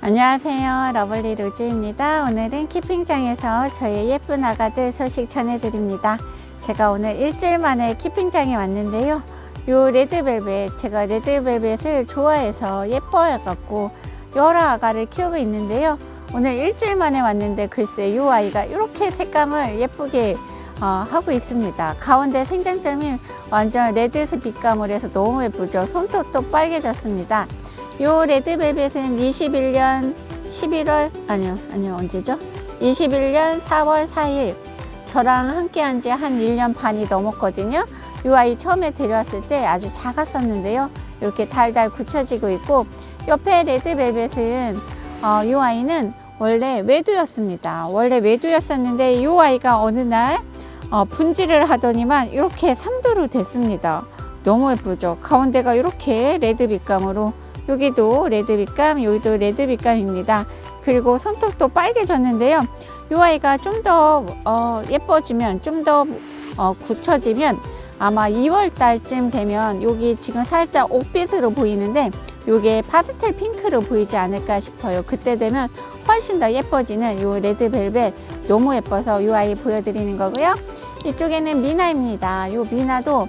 안녕하세요, 러블리 로즈입니다. 오늘은 키핑장에서 저의 예쁜 아가들 소식 전해드립니다. 제가 오늘 일주일 만에 키핑장에 왔는데요. 요 레드벨벳, 제가 레드벨벳을 좋아해서 예뻐해갖고 여러 아가를 키우고 있는데요. 오늘 일주일 만에 왔는데 글쎄 요 아이가 이렇게 색감을 예쁘게 하고 있습니다. 가운데 생장점이 완전 레드색 빛감을 해서 너무 예쁘죠. 손톱도 빨개졌습니다. 요 레드벨벳은 21년 11월 아니요 언제죠? 21년 4월 4일 저랑 함께 한 지 한 1년 반이 넘었거든요. 요 아이 처음에 데려왔을 때 아주 작았었는데요. 이렇게 달달 굳혀지고 있고, 옆에 레드벨벳은 요 아이는 원래 외두였습니다. 원래 외두였었는데 요 아이가 어느 날 분질을 하더니만 이렇게 삼두로 됐습니다. 너무 예쁘죠? 가운데가 이렇게 레드 빛감으로, 여기도 레드 빛감, 여기도 레드 빛감입니다. 그리고 손톱도 빨개졌는데요. 이 아이가 좀 더 예뻐지면, 좀 더 굳혀지면 아마 2월 달쯤 되면 여기 지금 살짝 옥빛으로 보이는데 이게 파스텔 핑크로 보이지 않을까 싶어요. 그때 되면 훨씬 더 예뻐지는 이 레드벨벳, 너무 예뻐서 이 아이 보여드리는 거고요. 이쪽에는 미나입니다. 이 미나도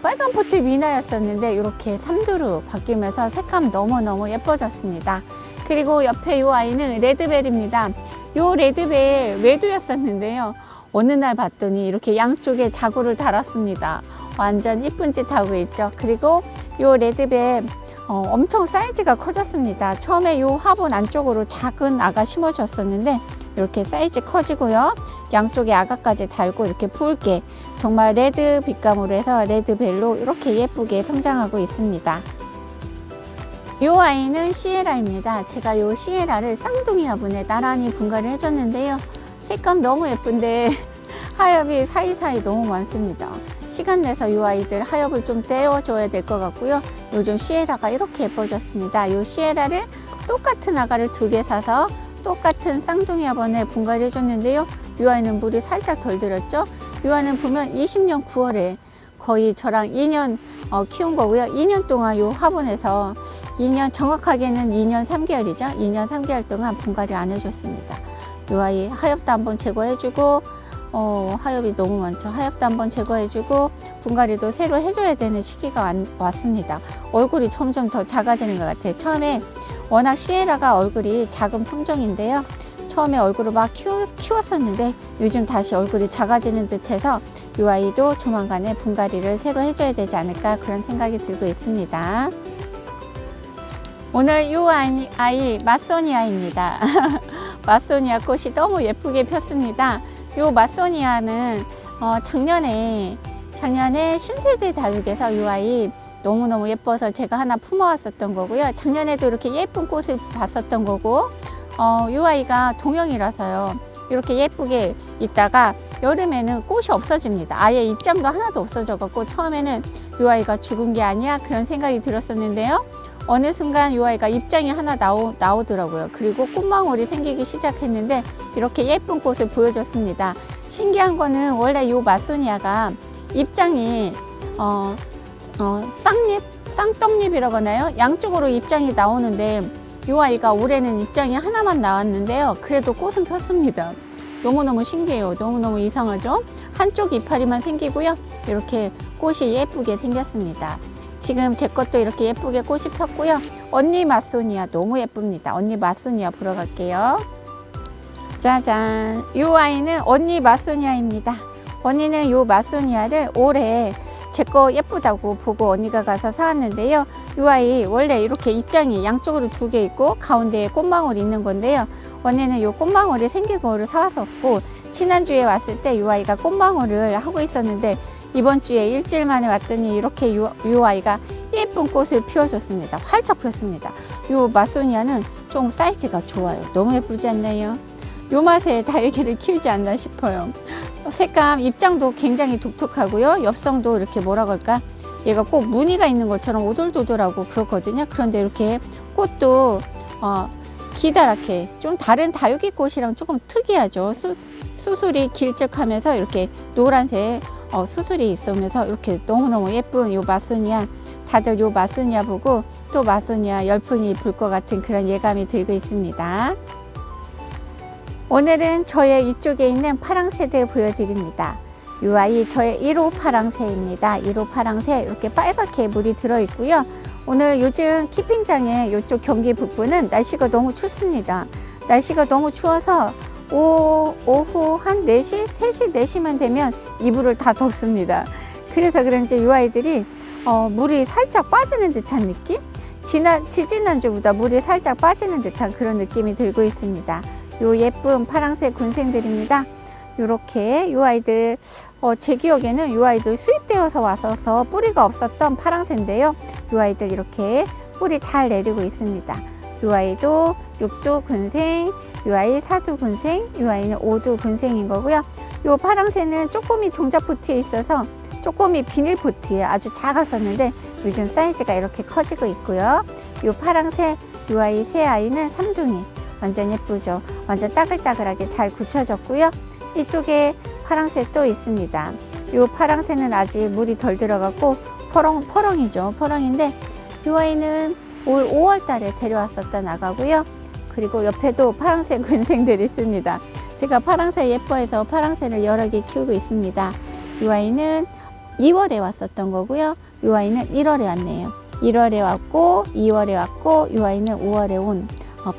빨간 포트 미나였었는데 이렇게 삼두로 바뀌면서 색감 너무너무 예뻐졌습니다. 그리고 옆에 이 아이는 레드벨입니다. 이 레드벨 외두였었는데요. 어느 날 봤더니 이렇게 양쪽에 자구를 달았습니다. 완전 이쁜 짓 하고 있죠. 그리고 이 레드벨 엄청 사이즈가 커졌습니다. 처음에 이 화분 안쪽으로 작은 아가 심어줬었는데 이렇게 사이즈 커지고요. 양쪽에 아가까지 달고 이렇게 붉게, 정말 레드 빛감으로 해서 레드벨로 이렇게 예쁘게 성장하고 있습니다. 이 아이는 시에라입니다. 제가 이 시에라를 쌍둥이 화분에 나란히 분갈이 해줬는데요. 색감 너무 예쁜데 하엽이 사이사이 너무 많습니다. 시간 내서 이 아이들 하엽을 좀 떼어줘야 될 것 같고요. 요즘 시에라가 이렇게 예뻐졌습니다. 이 시에라를 똑같은 아가를 2개 사서 똑같은 쌍둥이 화분에 분갈이 해줬는데요. 이 아이는 물이 살짝 덜 들었죠. 이 아이는 보면 20년 9월에 거의 저랑 2년 키운 거고요. 2년 동안 이 화분에서 2년, 정확하게는 2년 3개월이죠. 2년 3개월 동안 분갈이 안 해줬습니다. 이 아이 하엽도 한번 제거해주고, 하엽이 너무 많죠. 하엽도 한번 제거해주고 분갈이도 새로 해줘야 되는 시기가 왔습니다. 얼굴이 점점 더 작아지는 것 같아요. 처음에 워낙 시에라가 얼굴이 작은 품종인데요. 처음에 얼굴을 막 키웠었는데 요즘 다시 얼굴이 작아지는 듯해서 이 아이도 조만간에 분갈이를 새로 해줘야 되지 않을까, 그런 생각이 들고 있습니다. 오늘 이 아이 마소니아입니다. 마소니아 꽃이 너무 예쁘게 폈습니다. 이 마소니아는 작년에 신세대 다육에서 이 아이 너무너무 예뻐서 제가 하나 품어왔었던 거고요. 작년에도 이렇게 예쁜 꽃을 봤었던 거고, 이 아이가 동형이라서요. 이렇게 예쁘게 있다가 여름에는 꽃이 없어집니다. 아예 입장도 하나도 없어져갖고 처음에는 이 아이가 죽은 게 아니야, 그런 생각이 들었었는데요. 어느 순간 이 아이가 입장이 하나 나오더라고요. 그리고 꽃망울이 생기기 시작했는데 이렇게 예쁜 꽃을 보여줬습니다. 신기한 거는 원래 이 마소니아가 입장이 쌍떡잎이라고 하나요? 양쪽으로 입장이 나오는데 이 아이가 올해는 입장이 하나만 나왔는데요. 그래도 꽃은 폈습니다. 너무너무 신기해요. 너무너무 이상하죠? 한쪽 이파리만 생기고요. 이렇게 꽃이 예쁘게 생겼습니다. 지금 제 것도 이렇게 예쁘게 꽃이 폈고요. 언니 마소니아 너무 예쁩니다. 언니 마소니아 보러 갈게요. 짜잔! 이 아이는 언니 마소니아입니다. 언니는 이 마소니아를 올해 제 거 예쁘다고 보고 언니가 가서 사왔는데요. 이 아이 원래 이렇게 입장이 양쪽으로 2개 있고 가운데에 꽃망울이 있는 건데요. 언니는 이 꽃망울이 생긴 거를 사왔었고, 지난주에 왔을 때 이 아이가 꽃망울을 하고 있었는데 이번 주에 일주일 만에 왔더니 이렇게 이 아이가 예쁜 꽃을 피워줬습니다. 활짝 폈습니다. 이 마소니아는 좀 사이즈가 좋아요. 너무 예쁘지 않나요? 요 맛에 다육이를 키우지 않나 싶어요. 색감, 입장도 굉장히 독특하고요. 엽성도 이렇게 뭐라 그럴까, 얘가 꼭 무늬가 있는 것처럼 오돌도돌하고 그렇거든요. 그런데 이렇게 꽃도 기다랗게, 좀 다른 다육이 꽃이랑 조금 특이하죠. 수술이 길쭉하면서 이렇게 노란색 수술이 있으면서 이렇게 너무너무 예쁜 이 마소니아 다들 요 마소니아 보고 또 마소니아 열풍이 불 것 같은 그런 예감이 들고 있습니다. 오늘은 저의 이쪽에 있는 파랑새들 보여드립니다. 이 아이 저의 1호 파랑새입니다. 1호 파랑새 이렇게 빨갛게 물이 들어 있고요. 오늘 요즘 키핑장의 이쪽 경기 북부는 날씨가 너무 춥습니다. 날씨가 너무 추워서 오후 한 4시, 3시, 4시만 되면 이불을 다 덮습니다. 그래서 그런지 이 아이들이 물이 살짝 빠지는 듯한 느낌? 지지난주보다 물이 살짝 빠지는 듯한 그런 느낌이 들고 있습니다. 요 예쁜 파랑새 군생들입니다. 요렇게 요 아이들 제 기억에는 요 아이들 수입되어서 와서 뿌리가 없었던 파랑새인데요. 요 아이들 이렇게 뿌리 잘 내리고 있습니다. 요 아이도 6두 군생, 요 아이 4두 군생, 요 아이는 5두 군생인 거고요. 요 파랑새는 쪼꼬미 종자포트에 있어서 쪼꼬미 비닐포트에 아주 작았었는데 요즘 사이즈가 이렇게 커지고 있고요. 요 파랑새, 요 아이 새 아이는 3둥이 완전 예쁘죠. 완전 따글따글하게 잘 굳혀졌고요. 이쪽에 파랑새 또 있습니다. 요 파랑새는 아직 물이 덜 들어갔고 퍼렁이죠. 퍼렁인데 요 아이는 올 5월 달에 데려왔었던 아가고요. 그리고 옆에도 파랑새 군생들이 있습니다. 제가 파랑새 예뻐해서 파랑새를 여러 개 키우고 있습니다. 요 아이는 2월에 왔었던 거고요. 요 아이는 1월에 왔네요. 1월에 왔고 2월에 왔고 요 아이는 5월에 온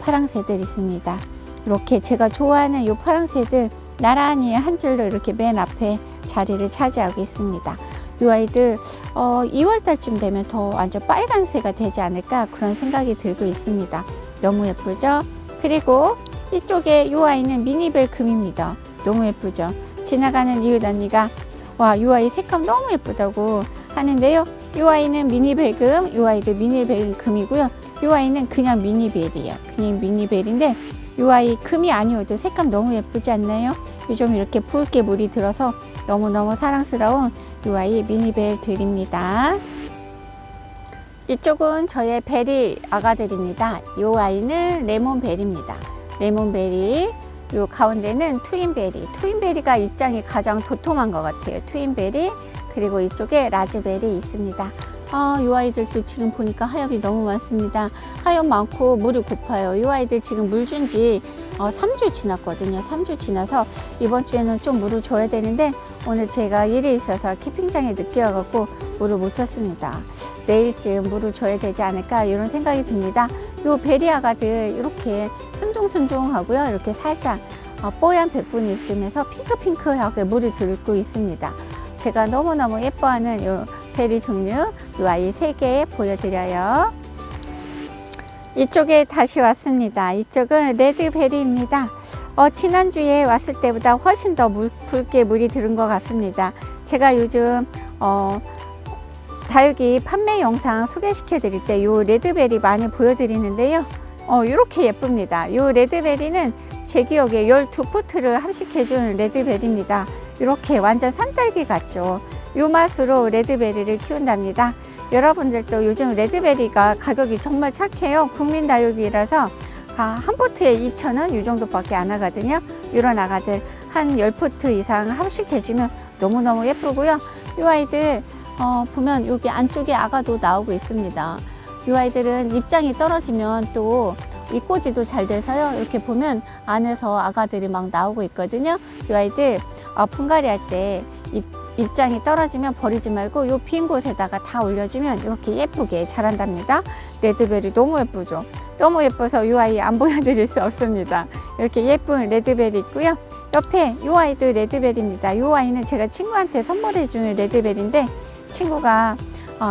파랑새들 있습니다. 이렇게 제가 좋아하는 요 파랑새들 나란히 한 줄로 이렇게 맨 앞에 자리를 차지하고 있습니다. 이 아이들 2월 달쯤 되면 더 완전 빨간새가 되지 않을까 그런 생각이 들고 있습니다. 너무 예쁘죠? 그리고 이쪽에 이 아이는 미니벨 금입니다. 너무 예쁘죠? 지나가는 이웃 언니가 와, 이 아이 색감 너무 예쁘다고 하는데요. 이 아이는 미니벨 금, 이 아이도 미니벨 금이고요. 이 아이는 그냥 미니벨이에요. 그냥 미니벨인데 이 아이 금이 아니어도 색감 너무 예쁘지 않나요? 요즘 이렇게 붉게 물이 들어서 너무너무 사랑스러운 이 아이 미니벨들입니다. 이쪽은 저의 베리 아가들입니다. 이 아이는 레몬베리입니다. 레몬베리, 요 가운데는 트윈베리. 트윈베리가 입장이 가장 도톰한 것 같아요. 트윈베리, 그리고 이쪽에 라즈베리 있습니다. 이 아이들도 지금 보니까 하엽이 너무 많습니다. 하엽 많고 물이 고파요. 이 아이들 지금 물 준 지 3주 지났거든요. 3주 지나서 이번 주에는 좀 물을 줘야 되는데 오늘 제가 일이 있어서 키핑장에 늦게 와갖고 물을 못 줬습니다. 내일쯤 물을 줘야 되지 않을까 이런 생각이 듭니다. 요 베리아가들 이렇게 순둥순둥하고요. 이렇게 살짝 뽀얀 백분이 있으면서 핑크핑크하게 물이 들고 있습니다. 제가 너무너무 예뻐하는 요 베리 종류, 요 아이 3개 보여드려요. 이쪽에 다시 왔습니다. 이쪽은 레드베리입니다. 지난주에 왔을 때보다 훨씬 더 붉게 물이 들은 것 같습니다. 제가 요즘 다육이 판매 영상 소개시켜 드릴 때 요 레드베리 많이 보여드리는데요. 이렇게 예쁩니다. 요 레드베리는 제 기억에 12포트를 합식해준 레드베리입니다. 이렇게 완전 산딸기 같죠. 요 맛으로 레드베리를 키운답니다. 여러분들도 요즘 레드베리가 가격이 정말 착해요. 국민다육이라서 한 포트에 2,000원 이 정도밖에 안 하거든요. 이런 아가들 한 10포트 이상 합식해주면 너무너무 예쁘고요. 이 아이들 보면 여기 안쪽에 아가도 나오고 있습니다. 이 아이들은 입장이 떨어지면 또 윗꽂이도 잘 돼서요. 이렇게 보면 안에서 아가들이 막 나오고 있거든요. 이 아이들 분갈이 할 때 입장이 떨어지면 버리지 말고 요 빈 곳에다가 다 올려주면 이렇게 예쁘게 자란답니다. 레드베리 너무 예쁘죠? 너무 예뻐서 이 아이 안 보여드릴 수 없습니다. 이렇게 예쁜 레드베리 있고요. 옆에 이 아이도 레드베리입니다. 이 아이는 제가 친구한테 선물해 주는 레드베리인데 친구가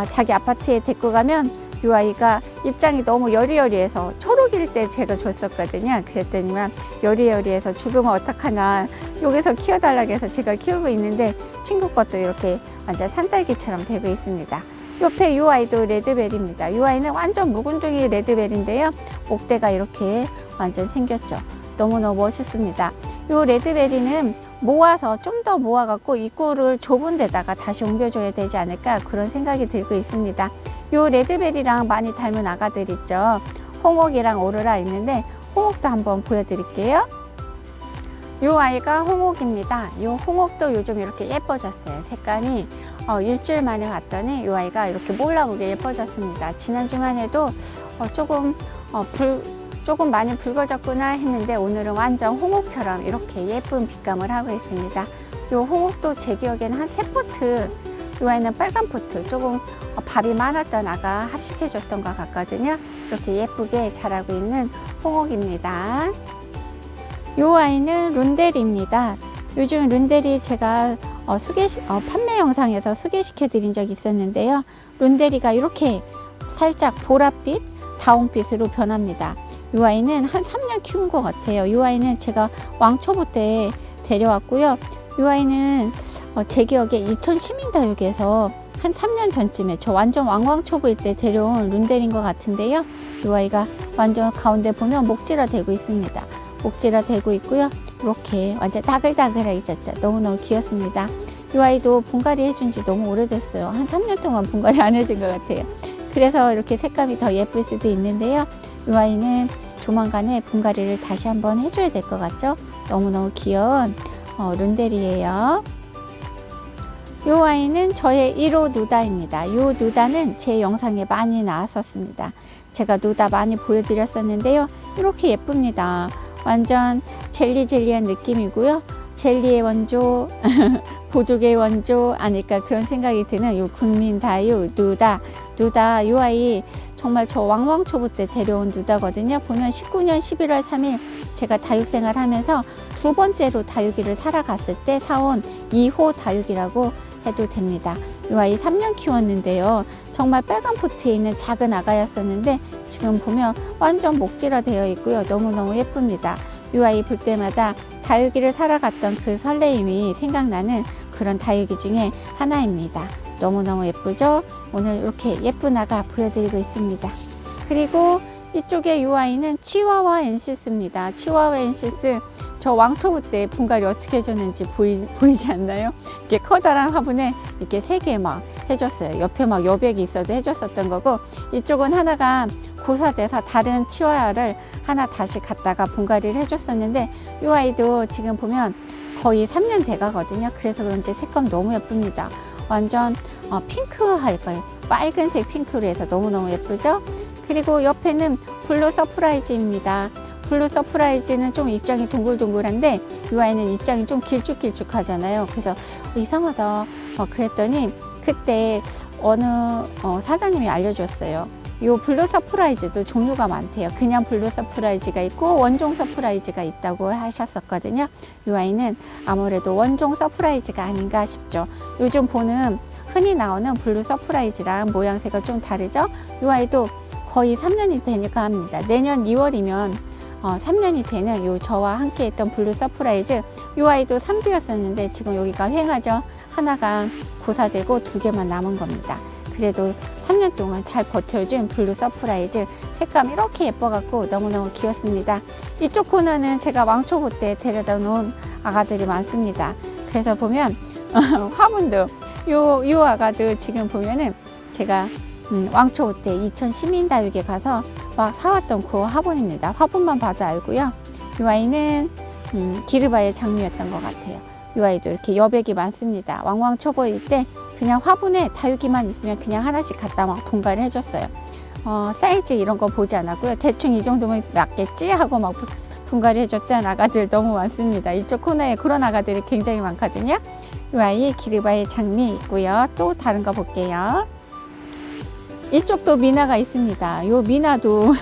자기 아파트에 데리고 가면 이 아이가 입장이 너무 여리여리해서 초록일 때 제가 줬었거든요. 그랬더니만 여리여리해서 죽으면 어떡하나 여기서 키워달라고 해서 제가 키우고 있는데 친구 것도 이렇게 완전 산딸기처럼 되고 있습니다. 옆에 이 아이도 레드베리입니다. 이 아이는 완전 묵은둥이 레드베리인데요. 목대가 이렇게 완전 생겼죠. 너무너무 멋있습니다. 이 레드베리는 모아서 좀 더 모아갖고 입구를 좁은 데다가 다시 옮겨줘야 되지 않을까 그런 생각이 들고 있습니다. 요 레드베리랑 많이 닮은 아가들 있죠. 홍옥이랑 오로라 있는데 홍옥도 한번 보여드릴게요. 요 아이가 홍옥입니다. 요 홍옥도 요즘 이렇게 예뻐졌어요. 색깔이 일주일 만에 봤더니 이 아이가 이렇게 몰라보게 예뻐졌습니다. 지난주만 해도 조금 많이 붉어졌구나 했는데 오늘은 완전 홍옥처럼 이렇게 예쁜 빛감을 하고 있습니다. 이 홍옥도 제 기억에는 한 3포트, 이 아이는 빨간 포트, 조금 밥이 많았던 아가 합식해줬던 것 같거든요. 이렇게 예쁘게 자라고 있는 홍옥입니다. 이 아이는 룬데리입니다. 요즘 룬데리 제가 판매 영상에서 소개시켜 드린 적이 있었는데요. 룬데리가 이렇게 살짝 보랏빛, 다홍빛으로 변합니다. 이 아이는 한 3년 키운 것 같아요. 이 아이는 제가 왕초보 때 데려왔고요. 이 아이는 제 기억에 2000 시민다육에서 한 3년 전쯤에 저 완전 왕초보일 때 데려온 룬데리인 것 같은데요. 이 아이가 완전 가운데 보면 목질화 되고 있습니다. 목질화 되고 있고요. 이렇게 완전 다글다글해졌죠. 너무너무 귀엽습니다. 이 아이도 분갈이 해준 지 너무 오래됐어요. 한 3년 동안 분갈이 안 해준 것 같아요. 그래서 이렇게 색감이 더 예쁠 수도 있는데요. 이 아이는 조만간에 분갈이를 다시 한번 해줘야 될 것 같죠? 너무너무 귀여운 룬데리예요. 이 아이는 저의 1호 누다입니다. 이 누다는 제 영상에 많이 나왔었습니다. 제가 누다 많이 보여드렸었는데요. 이렇게 예쁩니다. 완전 젤리젤리한 느낌이고요. 젤리의 원조, 보조개의 원조 아닐까 그런 생각이 드는 요 국민다육 누다 이 아이 정말 저 왕초보 때 데려온 누다거든요. 보면 19년 11월 3일 제가 다육생활 하면서 2번째로 다육이를 살아갔을 때 사온 2호 다육이라고 해도 됩니다. 이 아이 3년 키웠는데요. 정말 빨간 포트에 있는 작은 아가였었는데 지금 보면 완전 목질화 되어 있고요. 너무너무 예쁩니다. 이 아이 볼 때마다 다육이를 살아갔던 그 설레임이 생각나는 그런 다육이 중에 하나입니다. 너무너무 예쁘죠? 오늘 이렇게 예쁜 아가 보여드리고 있습니다. 그리고 이쪽에 이 아이는 치와와 엔시스입니다. 치와와 엔시스 저 왕초보 때 분갈이 어떻게 해줬는지 보이지 않나요? 이렇게 커다란 화분에 이렇게 3개 막 해줬어요. 옆에 막 여백이 있어도 해줬었던 거고, 이쪽은 하나가 고사돼서 다른 치와와를 하나 다시 갖다가 분갈이를 해줬었는데, 이 아이도 지금 보면 거의 3년 돼 가거든요. 그래서 그런지 색감 너무 예쁩니다. 완전 핑크 할까요? 빨간색 핑크로 해서 너무너무 예쁘죠? 그리고 옆에는 블루 서프라이즈입니다. 블루 서프라이즈는 좀 입장이 동글동글한데 이 아이는 입장이 좀 길쭉길쭉하잖아요. 그래서 이상하다 그랬더니 그때 어느 사장님이 알려줬어요. 이 블루 서프라이즈도 종류가 많대요. 그냥 블루 서프라이즈가 있고 원종 서프라이즈가 있다고 하셨었거든요. 이 아이는 아무래도 원종 서프라이즈가 아닌가 싶죠. 요즘 보는 흔히 나오는 블루 서프라이즈랑 모양새가 좀 다르죠. 이 아이도 거의 3년이 되니까 합니다. 내년 2월이면 3년이 되는 요 저와 함께 했던 블루 서프라이즈, 이 아이도 3두였었는데 지금 여기가 횡하죠. 하나가 고사되고 2개만 남은 겁니다. 그래도 3년 동안 잘 버텨준 블루 서프라이즈, 색감 이렇게 예뻐갖고 너무너무 귀엽습니다. 이쪽 코너는 제가 왕초보 때 데려다 놓은 아가들이 많습니다. 그래서 보면 화분도 요 아가도 지금 보면은 제가 왕초보 때 2000 시민다육에 가서 막 사왔던 그 화분입니다. 화분만 봐도 알고요. 이 아이는 기르바의 장미였던 것 같아요. 이 아이도 이렇게 여백이 많습니다. 왕초보일 때 그냥 화분에 다육이만 있으면 그냥 하나씩 갖다 막 분갈이 해줬어요. 사이즈 이런 거 보지 않았고요. 대충 이 정도면 맞겠지 하고 막 분갈이 해줬던 아가들 너무 많습니다. 이쪽 코너에 그런 아가들이 굉장히 많거든요. 이 아이 기르바의 장미 있고요. 또 다른 거 볼게요. 이쪽도 미나가 있습니다. 요 미나도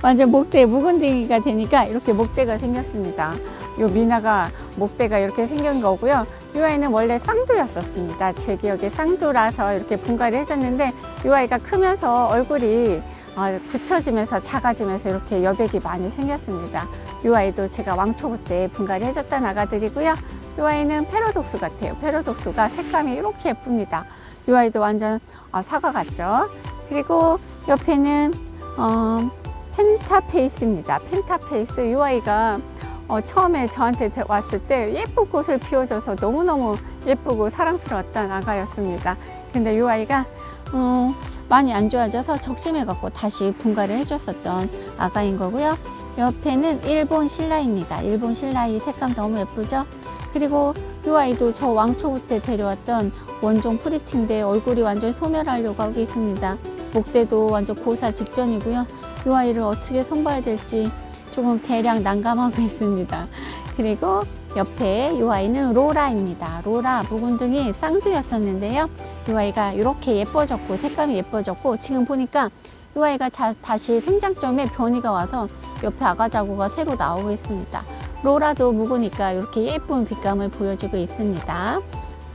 완전 목대 묵은지가 되니까 이렇게 목대가 생겼습니다. 요 미나가 목대가 이렇게 생긴 거고요. 이 아이는 원래 쌍두였었습니다. 제 기억에 쌍두라서 이렇게 분갈이 해줬는데 이 아이가 크면서 얼굴이 굳혀지면서 작아지면서 이렇게 여백이 많이 생겼습니다. 이 아이도 제가 왕초보 때 분갈이 해줬던 아가들이고요. 이 아이는 페로독스 같아요. 페로독스가 색감이 이렇게 예쁩니다. 이 아이도 완전 사과 같죠. 그리고 옆에는 펜타페이스입니다. 펜타페이스, 이 아이가 처음에 저한테 왔을 때 예쁜 꽃을 피워줘서 너무너무 예쁘고 사랑스러웠던 아가였습니다. 근데 이 아이가 많이 안 좋아져서 적심해 갖고 다시 분갈이를 해줬었던 아가인 거고요. 옆에는 일본 신라입니다. 일본 신라이 색감 너무 예쁘죠. 그리고 이 아이도 저 왕초보 때 데려왔던 원종 프리티인데 얼굴이 완전 소멸하려고 하고 있습니다. 목대도 완전 고사 직전이고요. 이 아이를 어떻게 손봐야 될지 조금 대략 난감하고 있습니다. 그리고 옆에 이 아이는 로라입니다. 로라 묵은둥이 쌍두였었는데요. 이 아이가 이렇게 예뻐졌고 색감이 예뻐졌고 지금 보니까 이 아이가 다시 생장점에 변이가 와서 옆에 아가자구가 새로 나오고 있습니다. 로라도 묵으니까 이렇게 예쁜 빛감을 보여주고 있습니다.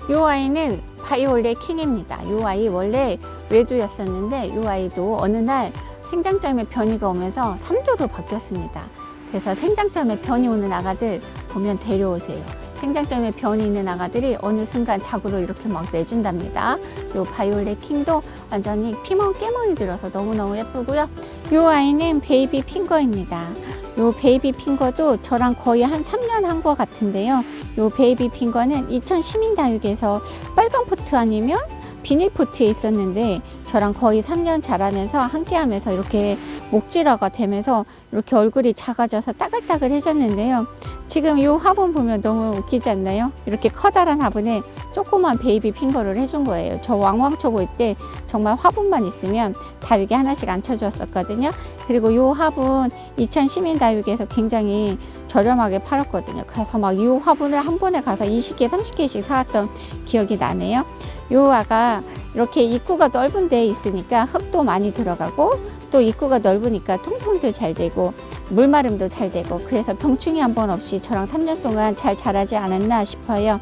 이 아이는 바이올렛 킹입니다. 이 아이 원래 외두였었는데 이 아이도 어느 날 생장점에 변이가 오면서 3조로 바뀌었습니다. 그래서 생장점에 변이 오는 아가들 보면 데려오세요. 생장점에 변이 있는 아가들이 어느 순간 자구를 이렇게 막 내준답니다. 요 바이올렛 킹도 완전히 피멍 깨멍이 들어서 너무너무 예쁘고요. 요 아이는 베이비 핑거입니다. 요 베이비 핑거도 저랑 거의 한 3년 한 것 같은데요. 요 베이비 핑거는 이천 시민다육에서 빨간 포트 아니면 비닐 포트에 있었는데 저랑 거의 3년 자라면서 함께 하면서 이렇게 목질화가 되면서 이렇게 얼굴이 작아져서 따글따글해졌는데요. 지금 이 화분 보면 너무 웃기지 않나요? 이렇게 커다란 화분에 조그만 베이비 핑거를 해준 거예요. 저 왕왕초보 때 정말 화분만 있으면 다육이 하나씩 앉혀주었었거든요. 그리고 이 화분 이천 시민다육에서 굉장히 저렴하게 팔았거든요. 그래서 막 이 화분을 한 번에 가서 20개, 30개씩 사왔던 기억이 나네요. 요 아가 이렇게 입구가 넓은 데에 있으니까 흙도 많이 들어가고 또 입구가 넓으니까 통풍도 잘 되고 물마름도 잘 되고 그래서 병충해 한 번 없이 저랑 3년 동안 잘 자라지 않았나 싶어요.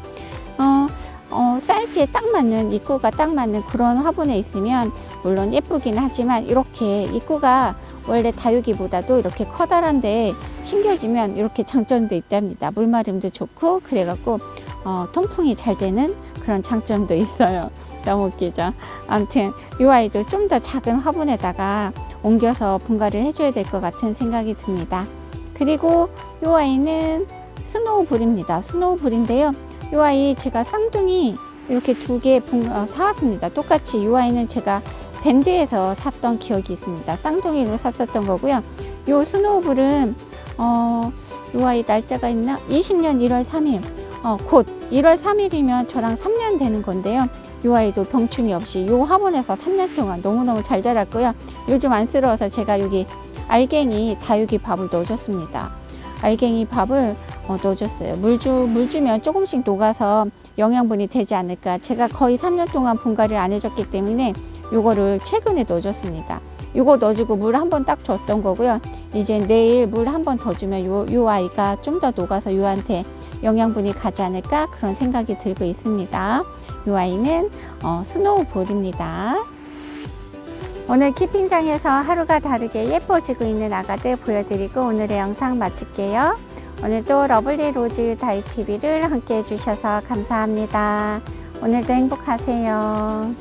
사이즈에 딱 맞는 입구가 딱 맞는 그런 화분에 있으면 물론 예쁘긴 하지만 이렇게 입구가 원래 다육이보다도 이렇게 커다란데 심겨지면 이렇게 장점도 있답니다. 물마름도 좋고 그래갖고 통풍이 잘 되는 그런 장점도 있어요. 너무 웃기죠. 아무튼 이 아이도 좀 더 작은 화분에다가 옮겨서 분갈이를 해줘야 될 것 같은 생각이 듭니다. 그리고 이 아이는 스노우불입니다. 스노우불인데요. 이 아이 제가 쌍둥이 이렇게 2개 사왔습니다. 똑같이 이 아이는 제가 밴드에서 샀던 기억이 있습니다. 쌍둥이로 샀었던 거고요. 이 스노우불은 이 아이 날짜가 있나? 20년 1월 3일 곧 1월 3일이면 저랑 3년 되는 건데요. 이 아이도 병충해 없이 이 화분에서 3년 동안 너무너무 잘 자랐고요. 요즘 안쓰러워서 제가 여기 알갱이 다육이 밥을 넣어줬습니다. 알갱이 밥을 넣어줬어요. 물 주면 조금씩 녹아서 영양분이 되지 않을까. 제가 거의 3년 동안 분갈이를 안 해줬기 때문에 요거를 최근에 넣어줬습니다. 요거 넣어주고 물 한 번 딱 줬던 거고요. 이제 내일 물 한 번 더 주면 요 아이가 좀 더 녹아서 요한테 영양분이 가지 않을까 그런 생각이 들고 있습니다. 요 아이는 스노우볼입니다. 오늘 키핑장에서 하루가 다르게 예뻐지고 있는 아가들 보여드리고 오늘의 영상 마칠게요. 오늘도 러블리 로즈 다육TV를 함께 해주셔서 감사합니다. 오늘도 행복하세요.